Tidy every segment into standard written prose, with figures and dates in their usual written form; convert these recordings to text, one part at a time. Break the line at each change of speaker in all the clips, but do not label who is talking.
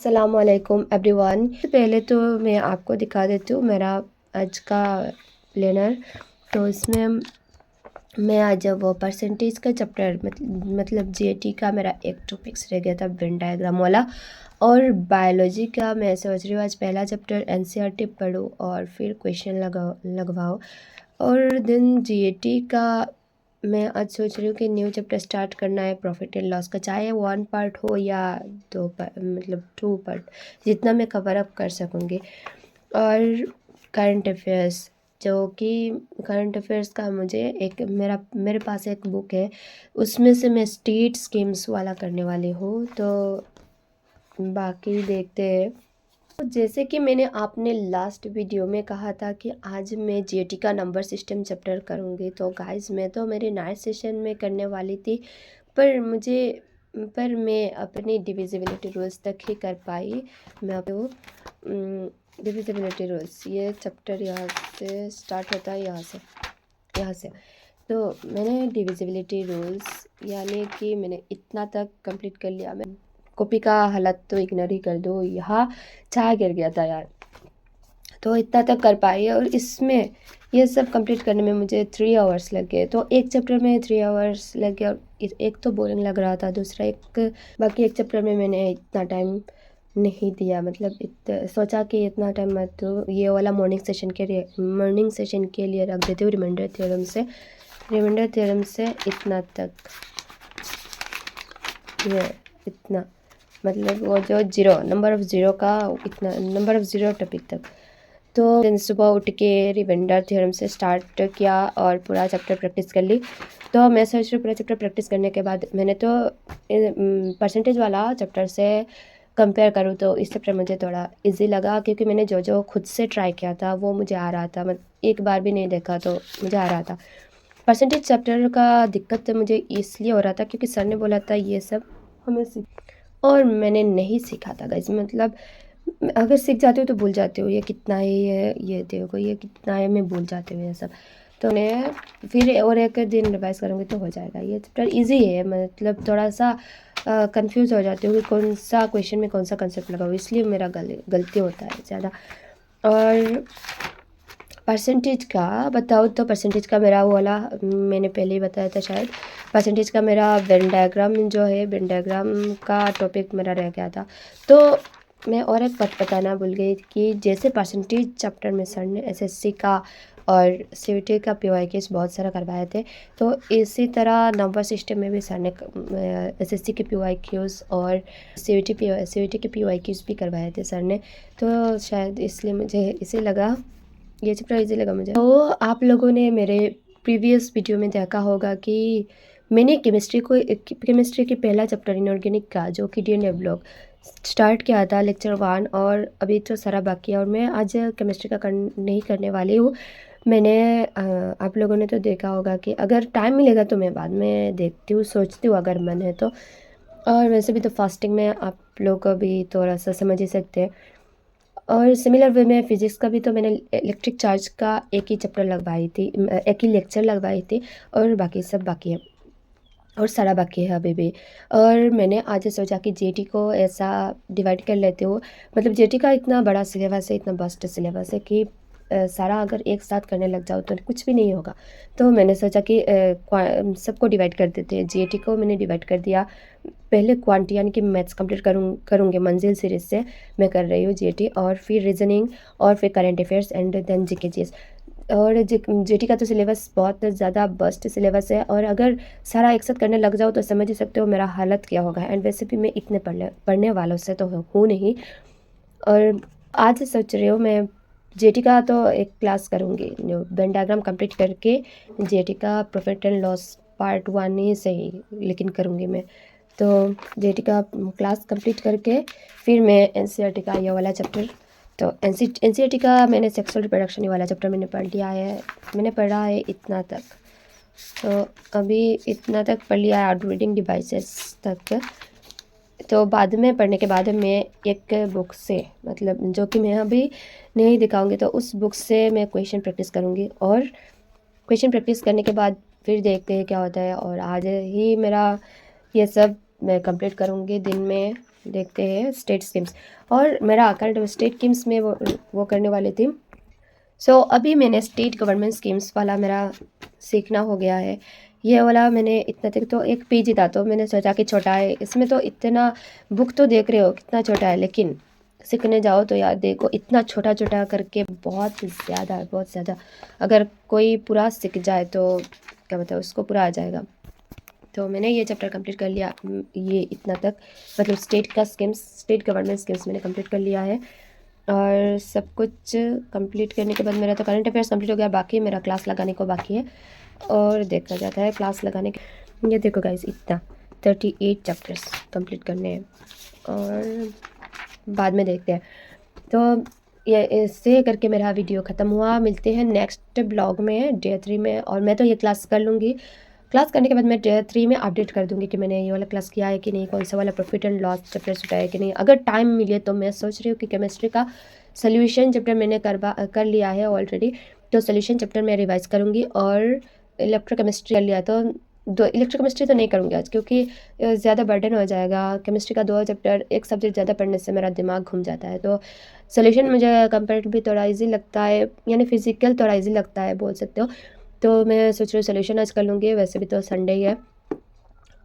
अस्सलाम वालेकुम एवरीवन। पहले तो मैं आपको दिखा देती हूँ मेरा आज का प्लानर। तो इसमें मैं आज वो परसेंटेज का चैप्टर मतलब जीएटी का मेरा एक टॉपिक्स रह गया था वेन डायग्राम वाला, और बायोलॉजी का मैं सोच रही हूँ आज पहला चैप्टर एनसीईआरटी पढ़ूँ और फिर क्वेश्चन लगवाओ। और देन जीएटी का मैं आज सोच रही हूँ कि न्यू चैप्टर स्टार्ट करना है प्रॉफिट एंड लॉस का, चाहे 1 पार्ट हो या 2 पार्ट, मतलब 2 पार्ट, जितना मैं कवर अप कर सकूँगी। और करंट अफेयर्स, जो कि करंट अफेयर्स का मुझे मेरे पास एक बुक है, उसमें से मैं स्टेट स्कीम्स वाला करने वाली हूँ। तो बाकी देखते हैं। तो जैसे कि मैंने आपने लास्ट वीडियो में कहा था कि आज मैं जीएटी का नंबर सिस्टम चैप्टर करूँगी, तो गाइस मैं तो मेरे नाइट सेशन में करने वाली थी, पर मैं अपनी डिविजिबिलिटी रूल्स तक ही कर पाई। मैं आपको डिविजिबिलिटी रूल्स, ये चैप्टर यहाँ से स्टार्ट होता है, यहाँ से तो मैंने डिविजिबिलिटी रूल्स यानी कि मैंने इतना तक कंप्लीट कर लिया। मैं कॉपी का हालत तो इग्नोर ही कर दो, यहाँ चाय गिर गया था यार, तो इतना तक कर पाई। और इसमें ये सब कंप्लीट करने में मुझे 3 आवर्स लग गए। तो एक चैप्टर में 3 आवर्स लग गया, और एक तो बोरिंग लग रहा था, दूसरा बाकी एक चैप्टर में मैंने इतना टाइम नहीं दिया, मतलब सोचा कि इतना टाइम मत दो, ये वाला मॉर्निंग सेशन के लिए रख देती हूँ। रिमाइंडर थ्योरम से इतना तक, ये इतना, मतलब वो जो नंबर ऑफ ज़ीरो टॉपिक तक। तो दिन सुबह उठ के रिमाइंडर थ्योरम से स्टार्ट किया और पूरा चैप्टर प्रैक्टिस कर ली। तो मैं सोच रही हूँ पूरा चैप्टर प्रैक्टिस करने के बाद मैंने तो परसेंटेज वाला चैप्टर से कंपेयर करूँ तो इस चैप्टर मुझे थोड़ा इजी लगा, क्योंकि मैंने जो खुद से ट्राई किया था वो मुझे आ रहा था, मतलब एक बार भी नहीं देखा तो मुझे आ रहा था। परसेंटेज चैप्टर का दिक्कत मुझे इसलिए हो रहा था क्योंकि सर ने बोला था ये सब हमें और मैंने नहीं सीखा था गाइस। मतलब अगर सीख जाती हूँ तो भूल जाती हूँ, ये कितना है, ये देखो ये कितना है, मैं भूल जाती हूँ ये सब। तो मैं फिर और एक दिन रिवाइज करूँगी तो हो जाएगा। ये चैप्टर इजी है, मतलब थोड़ा सा कंफ्यूज हो जाती हूँ कि कौन सा क्वेश्चन में कौन सा कंसेप्ट लगाऊँ, इसलिए मेरा गलती होता है ज़्यादा। और परसेंटेज का बताओ तो परसेंटेज का मेरा वो वाला मैंने पहले ही बताया था शायद। परसेंटेज का मेरा वेन डायग्राम जो है, वेन डायग्राम का टॉपिक मेरा रह गया था। तो मैं और एक बात बताना भूल गई कि जैसे परसेंटेज चैप्टर में सर ने एसएससी का और सीयूईटी का पीवाईक्यूज बहुत सारा करवाए थे, तो इसी तरह नंबर सिस्टम में भी सर ने एसएससी के पीवाईक्यूज और सीयूईटी के पीवाईक्यूज भी करवाए थे सर ने। तो शायद इसलिए मुझे इसे लगा, ये चैप्टर इजी लगा मुझे। तो आप लोगों ने मेरे प्रीवियस वीडियो में देखा होगा कि मैंने केमिस्ट्री के पहला चैप्टर इनऑर्गेनिक का, जो कि डीएनए ब्लॉक, स्टार्ट किया था लेक्चर 1, और अभी तो सारा बाकी है। और मैं आज केमिस्ट्री का नहीं करने वाली हूँ। मैंने आप लोगों ने तो देखा होगा कि अगर टाइम मिलेगा तो मैं बाद में देखती हूँ, सोचती हूँ अगर मन है तो। और वैसे भी तो फास्टिंग में आप लोग अभी थोड़ा सा समझ ही सकते हैं। और सिमिलर वे में फिज़िक्स का भी तो मैंने इलेक्ट्रिक चार्ज का एक ही चैप्टर लगवाई थी, एक ही लेक्चर लगवाई थी, और बाकी सब बाकी है, और सारा बाकी है अभी भी। और मैंने आज सोचा कि जीएटी को ऐसा डिवाइड कर लेती हूँ, मतलब जीएटी का इतना बड़ा सिलेबस है, इतना वास्ट सिलेबस है कि सारा अगर एक साथ करने लग जाओ तो कुछ भी नहीं होगा। तो मैंने सोचा कि सबको डिवाइड कर देते हैं। जीएटी को मैंने डिवाइड कर दिया, पहले क्वांटी यानी कि मैथ्स कंप्लीट करूँगी मंजिल सीरीज़ से मैं कर रही हूँ जीएटी, और फिर रीजनिंग, और फिर current affairs and then GK GS. और जीटी का तो सिलेबस बहुत ज़्यादा बस्ट सिलेबस है, और अगर सारा एक साथ करने लग जाओ तो समझ ही सकते हो मेरा हालत क्या होगा। एंड वैसे भी मैं इतने पढ़ने वालों से तो हूँ नहीं। और आज सोच रही हूँ मैं जीटी का तो एक क्लास करूँगी, वेन डायग्राम कंप्लीट करके जीटी का प्रॉफिट एंड लॉस पार्ट 1 ही सही लेकिन करूँगी मैं। तो जीटी का क्लास कंप्लीट करके फिर मैं एनसीईआरटी का ये वाला चैप्टर, तो एनसीईआरटी का मैंने सेक्सुअल रिप्रोडक्शन ये वाला चैप्टर मैंने पढ़ लिया है, मैंने पढ़ा है इतना तक। तो अभी इतना तक पढ़ लिया है, आउट रीडिंग डिवाइसेस तक। तो बाद में पढ़ने के बाद मैं एक बुक से, मतलब जो कि मैं अभी नहीं दिखाऊंगी, तो उस बुक से मैं क्वेश्चन प्रैक्टिस करूँगी, और क्वेश्चन प्रैक्टिस करने के बाद फिर देखते हैं क्या होता है। और आज ही मेरा ये सब मैं कंप्लीट करूँगी दिन में देखते हैं स्टेट स्कीम्स। और मेरा करंट स्टेट स्कीम्स में वो करने वाली थी। सो अभी मैंने स्टेट गवर्नमेंट स्कीम्स वाला मेरा सीखना हो गया है। ये वाला मैंने इतना तक तो एक पेज ही था, तो मैंने सोचा कि छोटा है, इसमें तो इतना बुक तो देख रहे हो कितना छोटा है, लेकिन सीखने जाओ तो यार देखो इतना छोटा छोटा करके बहुत ज़्यादा। अगर कोई पूरा सीख जाए तो क्या बताओ उसको पूरा आ जाएगा। तो मैंने ये चैप्टर कंप्लीट कर लिया, ये इतना तक, मतलब स्टेट गवर्नमेंट स्कीम्स मैंने कंप्लीट कर लिया है। और सब कुछ कंप्लीट करने के बाद मेरा तो करंट अफेयर्स कंप्लीट हो गया, बाकी मेरा क्लास लगाने को बाकी है और देखा जाता है क्लास लगाने के। ये देखो गाइस इतना 38 चैप्टर्स कंप्लीट करने हैं और बाद में देखते हैं। तो ये ऐसे करके मेरा वीडियो ख़त्म हुआ। मिलते हैं नेक्स्ट ब्लॉग में डे 3 में, और मैं तो ये क्लास कर लूँगी। क्लास करने के बाद मैं डे 3 में अपडेट कर दूँगी कि मैंने ये वाला क्लास किया है कि नहीं, कौन सा वाला प्रॉफिट एंड लॉस चैप्टर उठाया है कि नहीं। अगर टाइम मिले तो मैं सोच रही हूँ कि केमिस्ट्री का सोल्यूशन चैप्टर मैंने कर लिया है ऑलरेडी, तो सोल्यूशन चैप्टर मैं रिवाइज़ करूँगी। और इलेक्ट्रोकेमिस्ट्री कर लिया तो इलेक्ट्रोकेमिस्ट्री तो नहीं करूँगी आज, क्योंकि ज़्यादा बर्डन हो जाएगा। केमिस्ट्री का 2 चैप्टर एक सब्जेक्ट ज़्यादा पढ़ने से मेरा दिमाग घूम जाता है। तो सोल्यूशन मुझे कंपैरेटिवली थोड़ा ईजी लगता है, यानी फिजिकल थोड़ा ईजी लगता है बोल सकते हो। तो मैं सोच रही हूँ सोल्यूशन आज कर लूँगी, वैसे भी तो संडे ही है।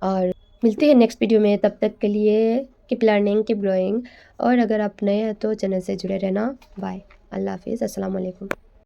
और मिलते हैं नेक्स्ट वीडियो में, तब तक के लिए कीप लर्निंग कीप ग्रोइंग। और अगर आप नए हैं तो चैनल से जुड़े रहना। बाय, अल्लाह हाफिज़, अस्सलाम वालेकुम।